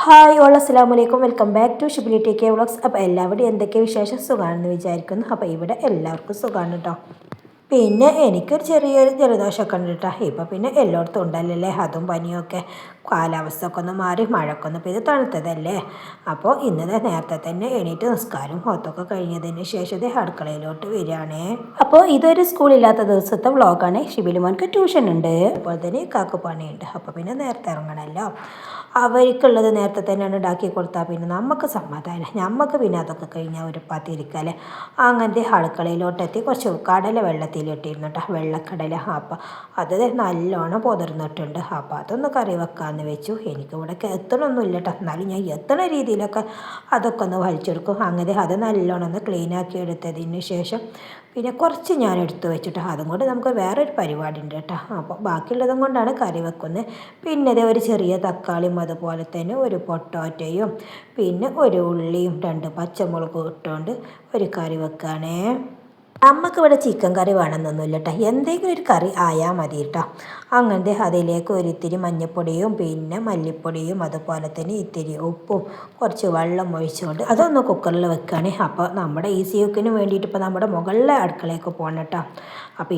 Hi all അസ്സലാമു അലൈക്കും. Welcome back to Shibili T K vlogs. അപ്പോൾ എല്ലാവരുടെയും എന്തൊക്കെ വിശേഷം, സുഖമാണെന്ന് വിചാരിക്കുന്നു. അപ്പോൾ ഇവിടെ എല്ലാവർക്കും സുഖമാണ് കേട്ടോ. പിന്നെ എനിക്കൊരു ചെറിയൊരു ജലദോഷമൊക്കെ ഉണ്ട് കേട്ടോ. ഇപ്പോൾ പിന്നെ എല്ലായിടത്തും ഉണ്ടല്ലേ അതും പനിയൊക്കെ. കാലാവസ്ഥ ഒക്കെ ഒന്ന് മാറി മഴക്കൊന്ന് പെയ്ത് തണുത്തതല്ലേ. അപ്പോൾ ഇന്നലെ നേരത്തെ തന്നെ എണീറ്റ് നിസ്കാരം ഹോത്തൊക്കെ കഴിഞ്ഞതിന് ശേഷം അടുക്കളയിലോട്ട് വരികയാണേ. അപ്പോൾ ഇതൊരു സ്കൂളില്ലാത്ത ദിവസത്തെ വ്ളോഗാണ്. ഷിബിലുമോൻക്ക് ട്യൂഷൻ ഉണ്ട്, അതുപോലെ തന്നെ കാക്കു പണിയുണ്ട്. അപ്പോൾ പിന്നെ നേരത്തെ ഇറങ്ങണമല്ലോ. അവർക്കുള്ളത് നേരത്തെ തന്നെയാണ് ഉണ്ടാക്കി കൊടുത്താൽ പിന്നെ നമുക്ക് സമാധാനം. നമുക്ക് പിന്നെ അതൊക്കെ കഴിഞ്ഞാൽ ഒരു പത്തിരിക്കല്ലേ. അങ്ങനത്തെ അടുക്കളയിലോട്ടെത്തി കുറച്ച് കടല വെള്ളത്തിലിട്ടിരുന്നു കേട്ടോ, വെള്ളക്കടല. അപ്പം അത് നല്ലോണം പൊതിർന്നിട്ടുണ്ട്. അപ്പം അതൊന്ന് കറി വെക്കാമെന്ന് വെച്ചു. എനിക്കിവിടെ എത്തണമൊന്നുമില്ല കേട്ടോ, എന്നാലും ഞാൻ എത്തണ രീതിയിലൊക്കെ അതൊക്കെ ഒന്ന് വലിച്ചെടുക്കും. അങ്ങനെ അത് നല്ലോണം ഒന്ന് ക്ലീനാക്കി എടുത്തതിന് ശേഷം പിന്നെ കുറച്ച് ഞാൻ എടുത്തു വെച്ചിട്ട് അതും കൊണ്ട് നമുക്ക് വേറൊരു പരിപാടി ഉണ്ട് കേട്ടോ. അപ്പോൾ ബാക്കിയുള്ളതും കൊണ്ടാണ് കറി വെക്കുന്നത്. പിന്നെ ഇതേ ഒരു ചെറിയ തക്കാളിയും അതുപോലെ തന്നെ ഒരു പൊട്ടാറ്റോയും പിന്നെ ഒരു ഉള്ളിയും 2 പച്ചമുളകും ഇട്ടുകൊണ്ട് ഒരു കറി വെക്കുകയാണേ. നമുക്കിവിടെ ചിക്കൻ കറി വേണമെന്നൊന്നുമില്ല കേട്ടോ, എന്തെങ്കിലും ഒരു കറി ആയാൽ മതി കേട്ടോ. അങ്ങനത്തെ അതിലേക്ക് ഒരിത്തിരി മഞ്ഞൾപ്പൊടിയും പിന്നെ മല്ലിപ്പൊടിയും അതുപോലെ തന്നെ ഇത്തിരി ഉപ്പും കുറച്ച് വെള്ളം ഒഴിച്ചുകൊണ്ട് അതൊന്ന് കുക്കറിൽ വെക്കുകയാണ്. അപ്പോൾ നമ്മുടെ ഈസി കുക്കിന് വേണ്ടിയിട്ട് ഇപ്പോൾ നമ്മുടെ മുകളിലെ അടുക്കളയൊക്കെ പോകണം കേട്ടോ. അപ്പോൾ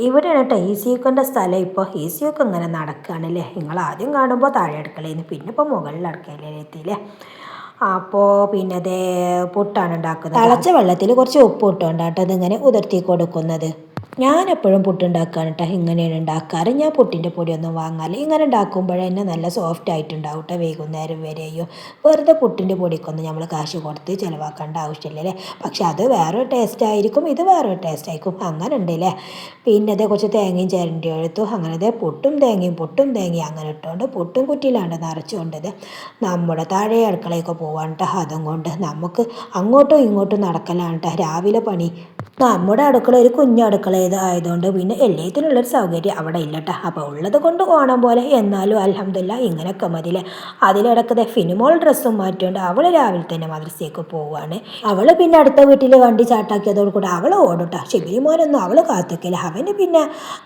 ഇവിടെയാണ് കേട്ടോ ഈസി കുക്കിൻ്റെ സ്ഥലം. ഇപ്പോൾ ഈസി കുക്ക് ഇങ്ങനെ നടക്കുകയാണല്ലേ. നിങ്ങൾ ആദ്യം കാണുമ്പോൾ താഴെ അടുക്കളയിൽ നിന്ന് പിന്നെ ഇപ്പോൾ മുകളിലെ അടുക്കളയിലെത്തിയില്ലേ. അപ്പോൾ പിന്നെ അതേ പുട്ടാണ് ഉണ്ടാക്കുന്നത്. തിളച്ച വെള്ളത്തിൽ കുറച്ച് ഉപ്പ് ഇട്ടുകൊണ്ട് കേട്ടോ അതിങ്ങനെ ഉതിർത്തി കൊടുക്കുന്നത്. ഞാനെപ്പോഴും പുട്ടുണ്ടാക്കുകയാണ് കേട്ടോ, ഇങ്ങനെയാണ് ഉണ്ടാക്കാറ്. ഞാൻ പുട്ടിൻ്റെ പൊടിയൊന്നും വാങ്ങാറ്. ഇങ്ങനെ ഉണ്ടാക്കുമ്പോഴേ തന്നെ നല്ല സോഫ്റ്റ് ആയിട്ടുണ്ടാവും കേട്ടോ. വൈകുന്നേരം വരെയോ വെറുതെ പുട്ടിൻ്റെ പൊടിക്കൊന്നും നമ്മൾ കാശ് കൊടുത്ത് ചിലവാക്കേണ്ട ആവശ്യമില്ലല്ലേ. പക്ഷെ അത് വേറൊരു ടേസ്റ്റ് ആയിരിക്കും, ഇത് വേറൊരു ടേസ്റ്റ് ആയിരിക്കും. അങ്ങനെ ഉണ്ടല്ലേ. പിന്നെ അതേ കുറച്ച് തേങ്ങയും ചിരണ്ടി എടുത്തു. അങ്ങനെ പുട്ടും തേങ്ങയും അങ്ങനെ ഇട്ടുകൊണ്ട് പുട്ടും കുറ്റിയിലാണ്ട് നിറച്ചുകൊണ്ടത് നമ്മുടെ താഴെ അടുക്കളയൊക്കെ പോവാൻ കേട്ടോ. അതും കൊണ്ട് നമുക്ക് അങ്ങോട്ടും ഇങ്ങോട്ടും നടക്കലാണ് കേട്ടോ രാവിലെ പണി. നമ്മുടെ അടുക്കള ഒരു കുഞ്ഞു അടുക്കള ആയതുകൊണ്ട് പിന്നെ എല്ലാത്തിനുള്ളൊരു സൗകര്യം അവിടെ ഇല്ല കേട്ടോ. അപ്പോൾ ഉള്ളത് കൊണ്ട് ഓണം പോലെ, എന്നാലും അൽഹംദുലില്ലാ ഇങ്ങനെയൊക്കെ മതിയില്ലേ. അതിലിടക്കത്തെ ഫിനിമോൾ ഡ്രസ്സും മാറ്റിയോണ്ട് അവൾ രാവിലെ തന്നെ മദ്രസയ്ക്ക് പോവുകയാണ്. അവൾ പിന്നെ അടുത്ത വീട്ടിൽ വണ്ടി ചാട്ടാക്കിയതോട് കൂടെ അവൾ ഓടും കേട്ടോ. ഷിബിലി മോനൊന്നും അവൾ കാത്തിക്കില്ല, അവന് പിന്നെ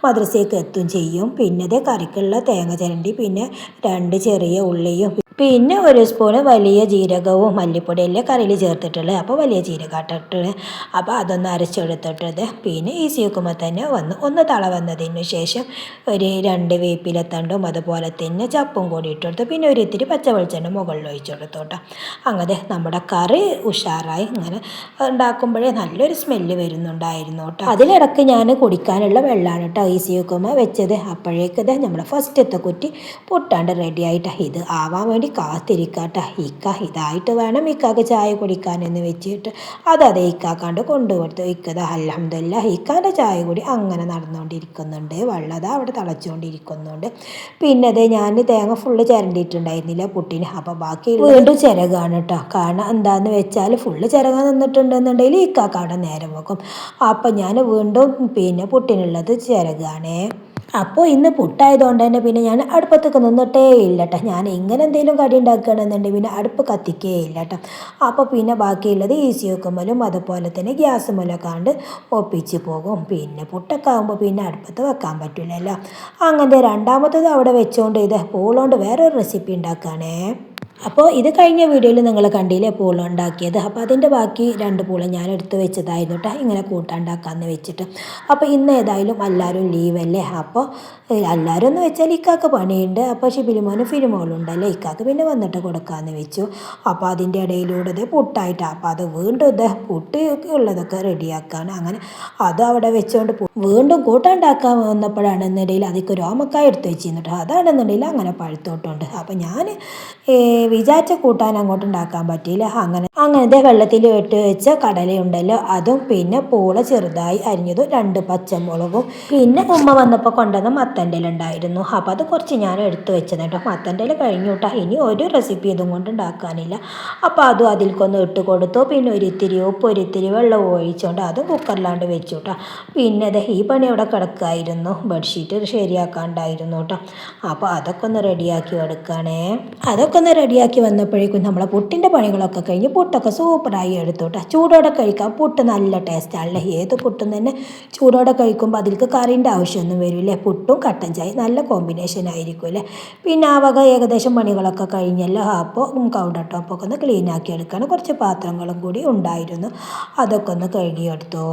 മദ്രസയ്ക്ക് എത്തും ചെയ്യും. പിന്നെ അതേ കറിക്കുള്ള തേങ്ങ ചിരണ്ടി പിന്നെ 2 ചെറിയ ഉള്ളിയും പിന്നെ ഒരു സ്പൂണ് വലിയ ജീരകവും മല്ലിപ്പൊടിയല്ലേ കറിയിൽ ചേർത്തിട്ടുള്ളത്. അപ്പോൾ വലിയ ജീരകട്ടിട്ട് അപ്പോൾ അതൊന്ന് അരച്ചെടുത്തിട്ടത് പിന്നെ ഈസി വെക്കുമ്പോൾ തന്നെ ഒന്ന് തള വന്നതിന് ശേഷം ഒരു 2 വേപ്പിലത്തണ്ടും അതുപോലെ തന്നെ ചപ്പും കൂടി ഇട്ടെടുത്തു. പിന്നെ ഒരു ഇത്തിരി പച്ച വെളിച്ചെണ്ണ മുകളിൽ ഒഴിച്ചെടുത്തു കേട്ടോ. അങ്ങനെ നമ്മുടെ കറി ഉഷാറായി. ഇങ്ങനെ ഉണ്ടാക്കുമ്പോഴേ നല്ലൊരു സ്മെല്ല് വരുന്നുണ്ടായിരുന്നു കേട്ടോ. അതിലിടക്ക് ഞാൻ കുടിക്കാനുള്ള വെള്ളമാണ് കേട്ടോ ഈസി വെക്കുമ്പോൾ വെച്ചത്. അപ്പോഴേക്കത് നമ്മുടെ ഫസ്റ്റത്തെ കുറ്റി പൊട്ടാണ്ട് റെഡി ആയിട്ട് ഇത് ആവാൻ വേണ്ടി കാത്തിരിക്കാട്ട. ഇതായിട്ട് വേണം ഇക്കാക്ക് ചായ കുടിക്കാനെന്ന് വെച്ചിട്ട് അതേ ഇക്കാക്കാണ്ട് കൊണ്ടുകൊടുത്തു. ഇക്കത് അൽഹംദുലില്ലാ ഇക്കാൻ്റെ ചായ കൂടി അങ്ങനെ നടന്നുകൊണ്ടിരിക്കുന്നുണ്ട്. വെള്ളത അവിടെ തിളച്ചുകൊണ്ടിരിക്കുന്നുണ്ട്. പിന്നെ അതേ ഞാൻ തേങ്ങ ഫുള്ള് ചിരണ്ടിയിട്ടുണ്ടായിരുന്നില്ല പുട്ടിന്. അപ്പോൾ ബാക്കി വീണ്ടും ചിരകാണ് കേട്ടോ. കാരണം എന്താണെന്ന് വെച്ചാൽ ഫുള്ള് ചിരകാൻ നിന്നിട്ടുണ്ടെന്നുണ്ടെങ്കിൽ ഇക്കാക്ക അവിടെ നേരം വെക്കും. അപ്പം ഞാൻ വീണ്ടും പിന്നെ പുട്ടിനുള്ളത് ചിരകാണേ. അപ്പോൾ ഇന്ന് പുട്ടായതുകൊണ്ട് തന്നെ പിന്നെ ഞാൻ അടുപ്പത്തൊക്കെ നിന്നിട്ടേ ഇല്ല കേട്ടോ. ഞാൻ ഇങ്ങനെ എന്തെങ്കിലും കടി ഉണ്ടാക്കുകയാണെന്നുണ്ടെങ്കിൽ പിന്നെ അടുപ്പ് കത്തിക്കേ ഇല്ല കേട്ടോ. അപ്പോൾ പിന്നെ ബാക്കിയുള്ളത് ഈസി വെക്കുമ്പോഴും അതുപോലെ തന്നെ ഗ്യാസുമല്ലൊക്കെ ആണ്ട് ഒപ്പിച്ച് പോകും. പിന്നെ പുട്ടൊക്കെ ആകുമ്പോൾ പിന്നെ അടുപ്പത്ത് വെക്കാൻ പറ്റില്ലല്ലോ. അങ്ങനത്തെ രണ്ടാമത്തത് അവിടെ വെച്ചുകൊണ്ട് ഇത് പൂളുകൊണ്ട് വേറൊരു റെസിപ്പി ഉണ്ടാക്കുകയാണേ. അപ്പോൾ ഇത് കഴിഞ്ഞ വീഡിയോയിൽ നിങ്ങൾ കണ്ടില്ലേ പൂള ഉണ്ടാക്കിയത്. അപ്പോൾ അതിൻ്റെ ബാക്കി 2 പൂള ഞാൻ എടുത്ത് വെച്ചതായിരുന്നു കേട്ടോ, ഇങ്ങനെ കൂട്ടാണ്ടാക്കാമെന്ന് വെച്ചിട്ട്. അപ്പോൾ ഇന്ന് ഏതായാലും എല്ലാവരും ലീവല്ലേ. അപ്പോൾ എല്ലാവരും എന്ന് വെച്ചാൽ ഇക്കാക്ക് പണിയുണ്ട്. അപ്പോൾ ഷിബിലിമോനും ഫിലിമോളും ഉണ്ടല്ലോ, ഇക്കാക്ക് പിന്നെ വന്നിട്ട് കൊടുക്കാമെന്ന് വെച്ചു. അപ്പോൾ അതിൻ്റെ ഇടയിലൂടെ ഇത് പുട്ടായിട്ടാണ്. അപ്പോൾ അത് വീണ്ടും ഇത് പുട്ട് ഉള്ളതൊക്കെ റെഡിയാക്കാണ്. അങ്ങനെ അത് അവിടെ വെച്ചുകൊണ്ട് വീണ്ടും കൂട്ടാണ്ടാക്കാൻ വന്നപ്പോഴാണെന്നിടയിൽ അതിക്ക് രോമക്കായ എടുത്ത് വെച്ചിരുന്നു കേട്ടോ. അതാണെന്നുണ്ടെങ്കിൽ അങ്ങനെ പഴുത്തോട്ടുണ്ട്. അപ്പോൾ ഞാൻ വിചാരിച്ച കൂട്ടാൻ അങ്ങോട്ട് ഉണ്ടാക്കാൻ പറ്റിയില്ല. അങ്ങനത്തെ വെള്ളത്തിൽ ഇട്ട് വെച്ച കടലയുണ്ടല്ലോ അതും പിന്നെ പൂള ചെറുതായി അരിഞ്ഞതും 2 പച്ചമുളകും പിന്നെ ഉമ്മ വന്നപ്പോൾ കൊണ്ടുവന്ന മത്തൻ്റെ ഇല ഉണ്ടായിരുന്നു. അപ്പോൾ അത് കുറച്ച് ഞാൻ എടുത്ത് വെച്ചത് കേട്ടോ. മത്തൻ്റെ ഇല കഴിഞ്ഞു കേട്ടോ. ഇനി ഒരു റെസിപ്പി ഇതും കൊണ്ട് ഉണ്ടാക്കാനില്ല. അപ്പോൾ അതും അതിൽക്കൊന്ന് ഇട്ട് കൊടുത്തു. പിന്നെ ഒരിത്തിരി ഉപ്പ് ഒരിത്തിരി വെള്ളം ഒഴിച്ചുകൊണ്ട് അതും കുക്കറിലാണ്ട് വെച്ചു കേട്ടോ. പിന്നെ ഈ പണി അവിടെ കിടക്കായിരുന്നു, ബെഡ്ഷീറ്റ് ശരിയാക്കാണ്ടായിരുന്നു കേട്ടോ. അപ്പോൾ അതൊക്കെ ഒന്ന് റെഡിയാക്കി എടുക്കുകയാണേ. അതൊക്കെ ഒന്ന് റെഡിയാക്കി വന്നപ്പോഴേക്കും നമ്മളെ പുട്ടിൻ്റെ പണികളൊക്കെ കഴിഞ്ഞ് പുട്ടൊക്കെ സൂപ്പറായി എടുത്തു കേട്ടോ. ചൂടോടെ കഴിക്കാം. പുട്ട് നല്ല ടേസ്റ്റാണല്ലേ. ഏത് പുട്ടും തന്നെ ചൂടോടെ കഴിക്കുമ്പോൾ അതിലേക്ക് കറിൻ്റെ ആവശ്യമൊന്നും വരില്ലേ. പുട്ടും കട്ടൻ ചായ നല്ല കോമ്പിനേഷൻ ആയിരിക്കും അല്ലേ. പിന്നെ ആ വക ഏകദേശം പണികളൊക്കെ കഴിഞ്ഞല്ലോ. അപ്പോൾ കൗണ്ടർ ടോപ്പൊക്കെ ഒന്ന് ക്ലീൻ ആക്കി എടുക്കണം. കുറച്ച് പാത്രങ്ങളും കൂടി ഉണ്ടായിരുന്നു, അതൊക്കെ ഒന്ന് കഴുകിയെടുത്തു.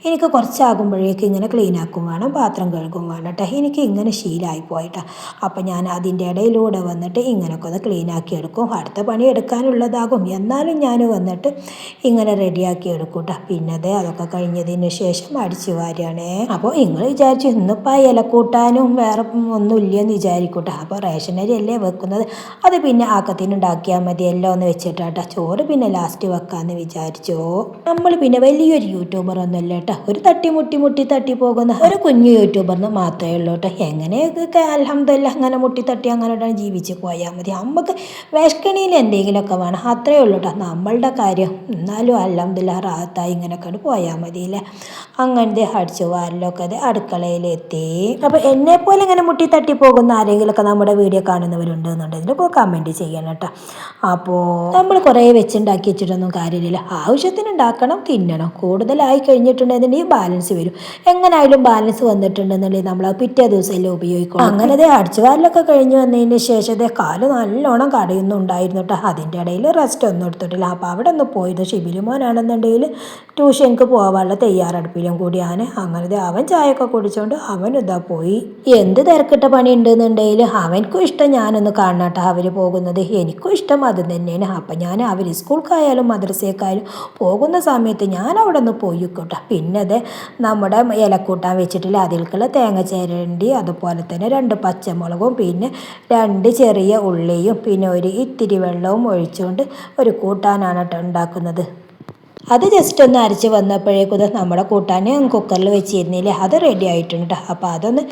എനിക്ക് കുറച്ചാകുമ്പോഴേക്കും ഇങ്ങനെ ക്ലീൻ ആക്കും വേണം, പാത്രം കഴുകും വേണം കേട്ടോ. എനിക്ക് ഇങ്ങനെ ശീലമായി പോയിട്ടാ. അപ്പം ഞാൻ അതിൻ്റെ ഇടയിലൂടെ വന്നിട്ട് ഇങ്ങനെയൊക്കെ ഒന്ന് ക്ലീൻ ആക്കി എടുക്കും. അടുത്ത പണി എടുക്കാനുള്ളതാകും, എന്നാലും ഞാൻ വന്നിട്ട് ഇങ്ങനെ റെഡിയാക്കി എടുക്കും കേട്ടോ. പിന്നെ അതൊക്കെ കഴിഞ്ഞതിന് ശേഷം അടിച്ചു വാരുകയാണേ. അപ്പോൾ നിങ്ങൾ വിചാരിച്ചു ഇന്നിപ്പോൾ ഇല കൂട്ടാനും വേറെ ഒന്നും ഇല്ലയെന്ന് വിചാരിക്കൂട്ടോ. അപ്പോൾ റേഷനരി അല്ലേ വെക്കുന്നത്, അത് പിന്നെ ആക്കത്തിനുണ്ടാക്കിയാൽ മതിയല്ലോ എന്ന് വെച്ചിട്ടാട്ടോ. ചോറ് പിന്നെ ലാസ്റ്റ് വെക്കാമെന്ന് വിചാരിച്ചു. നമ്മൾ പിന്നെ വലിയൊരു യൂട്യൂബർ ഒന്നുമല്ല കേട്ടോ. ഒരു തട്ടി പോകുന്ന ഒരു കുഞ്ഞു യൂട്യൂബറിന് മാത്രമേ ഉള്ളൂ കേട്ടോ. എങ്ങനെയൊക്കെ അൽഹംദുലില്ലാഹ് അങ്ങനെ തട്ടി അങ്ങനെ ജീവിച്ച് പോയാൽ മതി. നമുക്ക് വിഷക്കണിയിൽ എന്തെങ്കിലുമൊക്കെ വേണം, അത്രയേ ഉള്ളൂ കേട്ടോ നമ്മളുടെ കാര്യം. എന്നാലും അൽഹംദുലില്ലാഹ് റാഹത്തായി ഇങ്ങനെയൊക്കെ പോയാൽ മതിയില്ലേ. അങ്ങനത്തെ അടിച്ചു വാരലൊക്കെ അത് അടുക്കളയിലെത്തി. അപ്പോൾ എന്നെപ്പോലെ ഇങ്ങനെ തട്ടി പോകുന്ന ആരെങ്കിലുമൊക്കെ നമ്മുടെ വീഡിയോ കാണുന്നവരുണ്ടെന്നുണ്ടെങ്കിൽ ഇപ്പോൾ കമൻറ്റ് ചെയ്യണം കേട്ടോ. അപ്പോൾ നമ്മൾ കുറേ വെച്ചുണ്ടാക്കി വെച്ചിട്ടൊന്നും കാര്യമില്ല. ആവശ്യത്തിന് ഉണ്ടാക്കണം, തിന്നണം. കൂടുതലായി കഴിഞ്ഞിട്ടുണ്ടെന്നുണ്ടെങ്കിൽ ബാലൻസ് വരും. എങ്ങനെയായാലും ബാലൻസ് വന്നിട്ടുണ്ടെന്നുണ്ടെങ്കിൽ നമ്മൾ പിറ്റേ ദിവസമല്ലേ ഉപയോഗിക്കണം. അങ്ങനെ അടിച്ചുവാരലൊക്കെ കഴിഞ്ഞ് വന്നതിന് ശേഷം കാല് നല്ലോണം കടയുന്നുണ്ടായിരുന്നു കേട്ടോ. അതിൻ്റെ ഇടയിൽ റെസ്റ്റ് ഒന്നും എടുത്തിട്ടില്ല. അപ്പോൾ അവിടെ ഒന്ന് പോയത് ഷിബിലിമോനാണെന്നുണ്ടെങ്കിൽ ട്യൂഷനിക്ക് പോകാനുള്ള തയ്യാറെടുപ്പിലും കൂടിയാണ്. അങ്ങനെ അവൻ ചായയൊക്കെ കുടിച്ചുകൊണ്ട് അവൻ ഇതാ പോയി. എന്ത് തിരക്കിട്ട പണി ഉണ്ടെന്നുണ്ടെങ്കിൽ അവനക്കും ഇഷ്ടം ഞാനൊന്ന് കാണണം കേട്ടോ അവർ പോകുന്നത്. എനിക്കും ഇഷ്ടം അത് തന്നെയാണ്. അപ്പം ഞാൻ അവർ സ്കൂൾക്കായാലും മദ്രസയ്ക്കായാലും പോകുന്ന സമയത്ത് ഞാൻ അവിടെ ഒന്ന് പോയി കേട്ടോ. പിന്നെ നമ്മുടെ ഇലക്കൂട്ടാൻ വെച്ചിട്ടില്ല, അതിലേക്കുള്ള തേങ്ങ ചിരണ്ടി, അതുപോലെ തന്നെ 2 പച്ചമുളകും പിന്നെ 2 ചെറിയ ഉള്ളിയും പിന്നെ ഒരു ഇത്തിരി വെള്ളവും ഒഴിച്ചുകൊണ്ട് ഒരു കൂട്ടാനാണ് കേട്ടോ ഉണ്ടാക്കുന്നത്. അത് ജസ്റ്റ് ഒന്ന് അരച്ച് വന്നപ്പോഴേക്കും നമ്മുടെ കൂട്ടാൻ കുക്കറിൽ വെച്ചിരുന്നില്ലേ, അത് റെഡി ആയിട്ടുണ്ട്. അപ്പോൾ അതൊന്ന്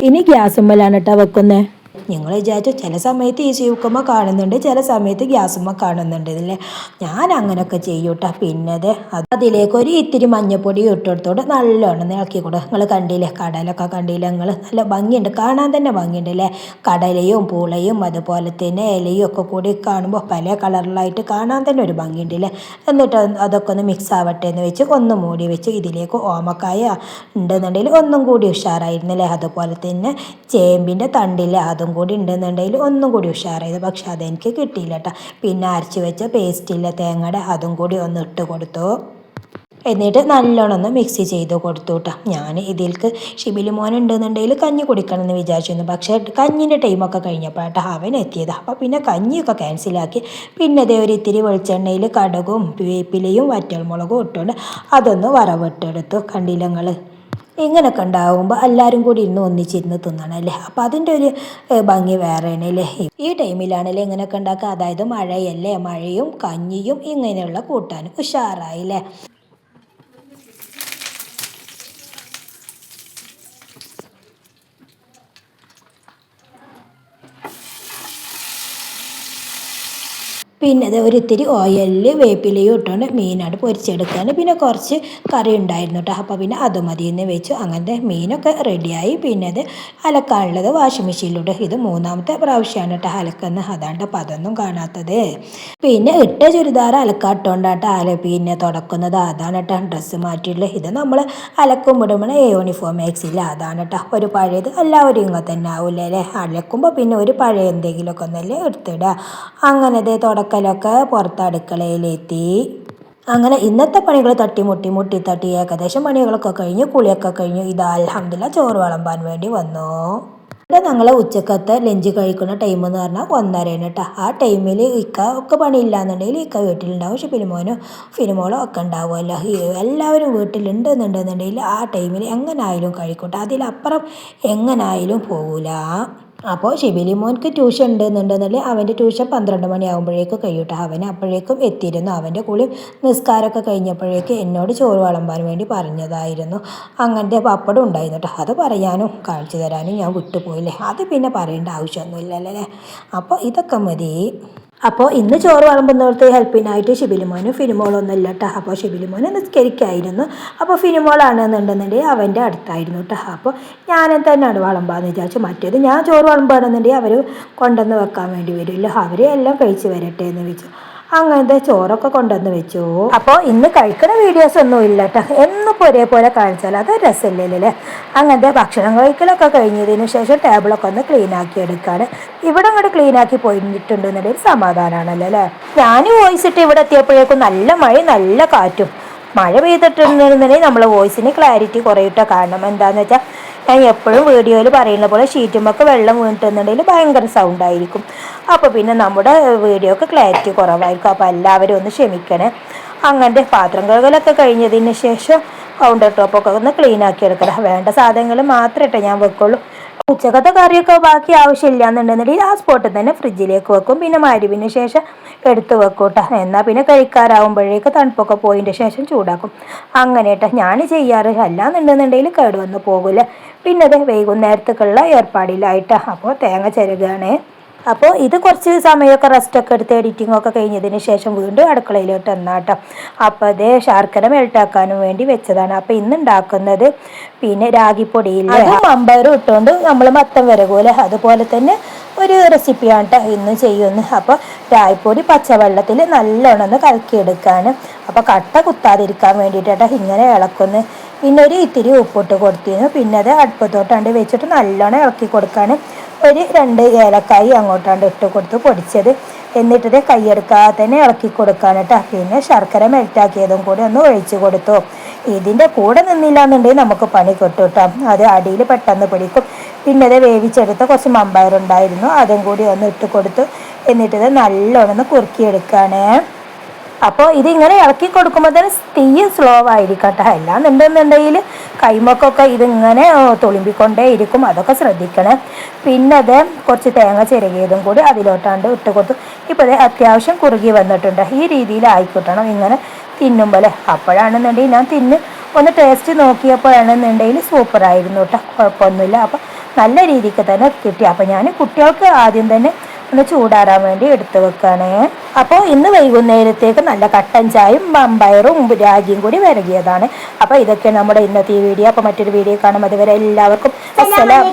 ഇനി ഗ്യാസുമ്മലാണ് കേട്ടോ വെക്കുന്നത്. നിങ്ങൾ വിചാരിച്ചു ചില സമയത്ത് ഈ ചീവക്കുമ്പോൾ കാണുന്നുണ്ട്, ചില സമയത്ത് ഗ്യാസുമ്മ കാണുന്നുണ്ട് ഇല്ലേ. ഞാൻ അങ്ങനെയൊക്കെ ചെയ്യൂട്ടോ. പിന്നെ അതിലേക്ക് ഒരു ഇത്തിരി മഞ്ഞപ്പൊടി ഇട്ടെടുത്തോട്ട് നല്ലോണം ഇളക്കി കൊടുക്കും. നിങ്ങൾ കണ്ടില്ലേ, കടലൊക്കെ കണ്ടില്ലേ നിങ്ങൾ, നല്ല ഭംഗിയുണ്ട്, കാണാൻ തന്നെ ഭംഗിയുണ്ട് അല്ലേ. കടലയും പൂളയും അതുപോലെ തന്നെ ഇലയും ഒക്കെ കൂടി കാണുമ്പോൾ പല കളറിലായിട്ട് കാണാൻ തന്നെ ഒരു ഭംഗിയുണ്ട് അല്ലേ. എന്നിട്ട് അതൊക്കെ ഒന്ന് മിക്സ് ആവട്ടെ എന്ന് വെച്ച് ഒന്ന് മൂടി വെച്ച് ഇതിലേക്ക് ഓമക്കായ ഉണ്ടെന്നുണ്ടെങ്കിൽ ഒന്നും കൂടി ഉഷാറായിരുന്നില്ലേ. അതുപോലെ തന്നെ ചേമ്പിൻ്റെ തണ്ടില്ലേ, അതും കൂടി ഉണ്ടെന്നുണ്ടെങ്കിൽ ഒന്നും കൂടി ഉഷാറായത്. പക്ഷെ അതെനിക്ക് കിട്ടിയില്ല കേട്ടോ. പിന്നെ അരച്ച് വെച്ച പേസ്റ്റില്ല തേങ്ങയുടെ അതും കൂടി ഒന്ന് ഇട്ട് കൊടുത്തു. എന്നിട്ട് നല്ലോണം ഒന്ന് മിക്സ് ചെയ്ത് കൊടുത്തു കേട്ടോ. ഞാൻ ഇതിലേക്ക് ഷിബിലിമോൻ ഉണ്ടെന്നുണ്ടെങ്കിൽ കഞ്ഞി കുടിക്കണം എന്ന് വിചാരിച്ചിരുന്നു. പക്ഷേ കഞ്ഞിൻ്റെ ടൈമൊക്കെ കഴിഞ്ഞപ്പോഴാട്ടോ അവൻ എത്തിയത്. അപ്പോൾ പിന്നെ കഞ്ഞിയൊക്കെ ക്യാൻസലാക്കി. പിന്നെ ഒരു ഇത്തിരി വെളിച്ചെണ്ണയിൽ കടുകും വേപ്പിലയും വറ്റൽമുളകും ഇട്ടുകൊണ്ട് അതൊന്ന് വറവിട്ടെടുത്തു. കണ്ടില്ലങ്ങൾ ഇങ്ങനെയൊക്കെ ഉണ്ടാകുമ്പോൾ എല്ലാവരും കൂടി ഇരുന്ന് ഒന്നിച്ചിരുന്ന് തിന്നണമല്ലേ. അപ്പോൾ അതിൻ്റെ ഒരു ഭംഗി വേറെയാണല്ലേ. ഈ ടൈമിലാണല്ലേ ഇങ്ങനെയൊക്കെ ഉണ്ടാക്കുക. അതായത് മഴയല്ലേ, മഴയും കഞ്ഞിയും ഇങ്ങനെയുള്ള കൂട്ടാനും ഉഷാറായില്ലേ. പിന്നെ ഒരിത്തിരി ഓയിലിൽ വേപ്പിലയും ഇട്ടുകൊണ്ട് മീനാട് പൊരിച്ചെടുക്കുകയാണ്. പിന്നെ കുറച്ച് കറി ഉണ്ടായിരുന്നു കേട്ടോ. അപ്പോൾ പിന്നെ അത് മതിയെന്ന് വെച്ചു. അങ്ങനത്തെ മീനൊക്കെ റെഡിയായി. പിന്നെ അലക്കാനുള്ളത് വാഷിംഗ് മെഷീനിലൂടെ. ഇത് 3ാമത്തെ പ്രാവശ്യമാണ് കേട്ടോ അലക്കുന്നത്. അതാണ്ട് അപ്പം അതൊന്നും കാണാത്തത്. പിന്നെ ഇട്ട ചുരിദാർ അലക്കാട്ടോണ്ടാട്ടോ പിന്നെ തുടക്കുന്നത്. അതാണ് കേട്ടോ ഡ്രസ്സ് മാറ്റിയിട്ടുള്ളത്. ഇത് നമ്മൾ അലക്കും വിടുമ്പോൾ യൂണിഫോം മാക്സില്ല, അതാണ് കേട്ടോ ഒരു പഴയത്. എല്ലാവരും ഇങ്ങനെ തന്നെ ആവില്ലേ അല്ലേ. അലക്കുമ്പോൾ പിന്നെ ഒരു പഴയ എന്തെങ്കിലുമൊക്കെ ഒന്നല്ലേ എടുത്തിടുക. അങ്ങനത്തെ തുടക്കലൊക്കെ പുറത്ത് അടുക്കളയിലെത്തി. അങ്ങനെ ഇന്നത്തെ പണികൾ മുട്ടി ഏകദേശം പണികളൊക്കെ കഴിഞ്ഞു, കുളിയൊക്കെ കഴിഞ്ഞു. ഇത് അൽഹംദുലില്ലാഹ് ചോറ് വിളമ്പാൻ വേണ്ടി വന്നു. ഇവിടെ ഞങ്ങൾ ഉച്ചക്കത്തെ ലഞ്ച് കഴിക്കുന്ന ടൈം എന്ന് പറഞ്ഞാൽ 1:30 കേട്ടോ. ആ ടൈമിൽ ഇക്ക ഒക്കെ പണിയില്ലാന്നുണ്ടെങ്കിൽ ഇക്ക വീട്ടിലുണ്ടാവും. പക്ഷെ ഫിലിമോളോ ഒക്കെ ഉണ്ടാവുമല്ലോ. എല്ലാവരും വീട്ടിലുണ്ടെന്നുണ്ടെന്നുണ്ടെങ്കിൽ ആ ടൈമിൽ എങ്ങനായാലും കഴിക്കട്ടെ, അതിലപ്പുറം എങ്ങനായാലും പോകില്ല. അപ്പോൾ ഷിബിലിമോൻക്ക് ട്യൂഷൻ ഉണ്ടെന്നുണ്ടെന്നുണ്ടെങ്കിൽ അവൻ്റെ ട്യൂഷൻ 12 മണിയാകുമ്പോഴേക്കും കഴിയൂട്ടോ. അവൻ അപ്പോഴേക്കും എത്തിയിരുന്നു. അവൻ്റെ കുളി നിസ്കാരമൊക്കെ കഴിഞ്ഞപ്പോഴേക്ക് എന്നോട് ചോറ് വിളമ്പാൻ വേണ്ടി പറഞ്ഞതായിരുന്നു. അങ്ങനത്തെ പപ്പടം ഉണ്ടായിരുന്നു കേട്ടോ. അത് പറയാനും കാണിച്ചു തരാനും ഞാൻ വിട്ടുപോയില്ലേ. അത് പിന്നെ പറയേണ്ട ആവശ്യമൊന്നുമില്ലല്ലേ. അപ്പോൾ ഇതൊക്കെ മതി. അപ്പോൾ ഇന്ന് ചോറ് വിളമ്പുന്നിടത്ത് ഹെൽപ്പിനായിട്ട് ഷിബിലിമോനും ഫിനിമോളൊന്നും ഇല്ല കേട്ടോ. അപ്പോൾ ഷിബിലിമോന് നിസ്കരിക്കായിരുന്നു. അപ്പോൾ ഫിനിമോളാണെന്നുണ്ടെന്നുണ്ടെങ്കിൽ അവൻ്റെ അടുത്തായിരുന്നു കേട്ടോ. അപ്പോൾ ഞാൻ തന്നെയാണ് വിളമ്പാന്ന് വിചാരിച്ചു. മറ്റേത് ഞാൻ ചോറ് വിളമ്പാണെന്നുണ്ടെങ്കിൽ അവർ കൊണ്ടുവന്ന് വെക്കാൻ വേണ്ടി വരുമല്ലോ, അവർ എല്ലാം കഴിച്ച് വരട്ടെ എന്ന് വെച്ചു. അങ്ങനത്തെ ചോറൊക്കെ കൊണ്ടുവന്ന് വെച്ചു. അപ്പോൾ ഇന്ന് കഴിക്കുന്ന വീഡിയോസ് ഒന്നും ഇല്ല കേട്ടോ, എന്നിപ്പോൾ ഒരേപോലെ കാണിച്ചാൽ അത് രസമില്ലല്ലേ. അങ്ങനത്തെ ഭക്ഷണം കഴിക്കലൊക്കെ കഴിഞ്ഞതിന് ശേഷം ടേബിളൊക്കെ ഒന്ന് ക്ലീൻ ആക്കി എടുക്കാണ്. ഇവിടെ അങ്ങോട്ട് ക്ലീൻ ആക്കി പോയിട്ടുണ്ടെന്നുണ്ടെങ്കിൽ സമാധാനമാണല്ലോ അല്ലേ. ഞാൻ വോയിസ് ഇട്ട് ഇവിടെ എത്തിയപ്പോഴേക്കും നല്ല മഴയും നല്ല കാറ്റും. മഴ പെയ്തിട്ടുണ്ടെന്നുണ്ടെങ്കിൽ നമ്മളെ വോയിസിന് ക്ലാരിറ്റി കുറയിട്ടോ. കാരണം എന്താണെന്ന് വെച്ചാൽ ഞാൻ എപ്പോഴും വീഡിയോയിൽ പറയുന്ന പോലെ ഷീറ്റുമൊക്കെ വെള്ളം വീണിട്ടുണ്ടെങ്കിൽ ഭയങ്കര സൗണ്ട് ആയിരിക്കും. അപ്പോൾ പിന്നെ നമ്മുടെ വീഡിയോക്ക് ക്ലാരിറ്റി കുറവായിരിക്കും. അപ്പോൾ എല്ലാവരും ഒന്ന് ക്ഷമിക്കണേ. അങ്ങനത്തെ പാത്രം കഴുകലൊക്കെ കഴിഞ്ഞതിന് ശേഷം കൗണ്ടർ ടോപ്പൊക്കെ ഒന്ന് ക്ലീൻ ആക്കി എടുക്കണം. വേണ്ട സാധനങ്ങൾ മാത്രമേ ഞാൻ വെക്കുള്ളൂ. ഉച്ചക്കത്തെ കറിയൊക്കെ ബാക്കി ആവശ്യമില്ല എന്നുണ്ടെന്നുണ്ടെങ്കിൽ ആ സ്പോട്ടിൽ തന്നെ ഫ്രിഡ്ജിലേക്ക് വെക്കും. പിന്നെ മരുവിന് ശേഷം എടുത്ത് വെക്കും കേട്ടോ. എന്നാൽ പിന്നെ കഴിക്കാറാവുമ്പോഴേക്ക് തണുപ്പൊക്കെ പോയതിൻ്റെ ശേഷം ചൂടാക്കും. അങ്ങനെ കേട്ടോ ഞാൻ ചെയ്യാറ്. അല്ലാന്നുണ്ടെന്നുണ്ടെങ്കിൽ കേടുവന്ന് പോകില്ല. പിന്നെ അത് വൈകുന്നേരത്തേക്കുള്ള ഏർപ്പാടിലായിട്ടാണ്. അപ്പോൾ തേങ്ങ ചിരകുകയാണ്. അപ്പോൾ ഇത് കുറച്ച് സമയമൊക്കെ റെസ്റ്റൊക്കെ എടുത്ത് എഡിറ്റിങ്ങൊക്കെ കഴിഞ്ഞതിന് ശേഷം വീണ്ടും അടുക്കളയിലോട്ട് എന്നാട്ടോ. അപ്പോൾ അതേ ശർക്കര മെൽട്ടാക്കാനും വേണ്ടി വെച്ചതാണ്. അപ്പോൾ ഇന്ന് ഉണ്ടാക്കുന്നത് പിന്നെ രാഗിപ്പൊടിയില്ല മമ്പയറും ഇട്ടുകൊണ്ട് നമ്മൾ മത്തം വിരകൂലെ അതുപോലെ തന്നെ ഒരു റെസിപ്പിയാണ് കേട്ടോ ഇന്ന് ചെയ്യുന്നത്. അപ്പോൾ രാഗിപ്പൊടി പച്ചവെള്ളത്തിൽ നല്ലോണം ഒന്ന് കലക്കിയെടുക്കാണ്. അപ്പോൾ കട്ട കുത്താതിരിക്കാൻ വേണ്ടിയിട്ടാണ് ഇങ്ങനെ ഇളക്കുന്നു. പിന്നെ ഒരു ഇത്തിരി ഉപ്പിട്ട് കൊടുത്തിരുന്നു. പിന്നെ അത് അടുപ്പത്തോട്ടാണ്ട് വെച്ചിട്ട് നല്ലോണം ഇളക്കി കൊടുക്കാണ്. ഒരു 2 ഏലക്കായി അങ്ങോട്ടാണ്ട് ഇട്ട് കൊടുത്ത് പൊടിച്ചത്. എന്നിട്ട് കൈയെടുക്കാതെ തന്നെ ഇളക്കി കൊടുക്കാൻ കേട്ടോ. പിന്നെ ശർക്കര മെൽറ്റാക്കിയതും കൂടി ഒന്ന് ഒഴിച്ച് കൊടുത്തു. ഇതിൻ്റെ കൂടെ നിന്നില്ല എന്നുണ്ടെങ്കിൽ നമുക്ക് പണി കിട്ടും കേട്ടോ. അത് അടിയിൽ പെട്ടെന്ന് പിടിക്കും. പിന്നെ അത് വേവിച്ചെടുത്ത കുറച്ച് മമ്പയറുണ്ടായിരുന്നു, അതും കൂടി ഒന്ന് ഇട്ട് കൊടുത്തു. എന്നിട്ട് നല്ലോണം ഒന്ന് കുറുക്കിയെടുക്കുകയാണ്. അപ്പോൾ ഇതിങ്ങനെ ഇളക്കി കൊടുക്കുമ്പോൾ തന്നെ തീ സ്ലോ ആയിരിക്കട്ടെ. അല്ലാന്നുണ്ടെന്നുണ്ടെങ്കിൽ കൈമക്കൊക്കെ ഇതിങ്ങനെ തുളുമ്പിക്കൊണ്ടേ ഇരിക്കും. അതൊക്കെ ശ്രദ്ധിക്കണേ. പിന്നെ അത് കുറച്ച് തേങ്ങ ചിരകിയതും കൂടി അതിലോട്ടാണ്ട് ഇട്ട് കൊടുത്തു. ഇപ്പോൾ അത്യാവശ്യം കുറുകി വന്നിട്ടുണ്ട്. ഈ രീതിയിൽ ആയിക്കിട്ടണം ഇങ്ങനെ തിന്നുമ്പോൾ. അപ്പോഴാണെന്നുണ്ടെങ്കിൽ ഞാൻ ഒന്ന് ടേസ്റ്റ് നോക്കിയപ്പോഴാണെന്നുണ്ടെങ്കിൽ സൂപ്പറായിരുന്നു കേട്ടോ. കുഴപ്പമൊന്നുമില്ല. അപ്പോൾ നല്ല രീതിക്ക് തന്നെ കിട്ടി. അപ്പോൾ ഞാൻ കുട്ടികൾക്ക് ആദ്യം തന്നെ ഒന്ന് ചൂടാറാൻ വേണ്ടി എടുത്തു വെക്കുകയാണ്. അപ്പോൾ ഇന്ന് വൈകുന്നേരത്തേക്ക് നല്ല കട്ടൻ ചായയും മമ്പയറും രാഗിയും കൂടി വിരകിയതാണ്. അപ്പോൾ ഇതൊക്കെ നമ്മുടെ ഇന്നത്തെ ഈ വീഡിയോ. അപ്പോൾ മറ്റൊരു വീഡിയോ കാണും. അതുവരെ എല്ലാവർക്കും അസ്സലാം.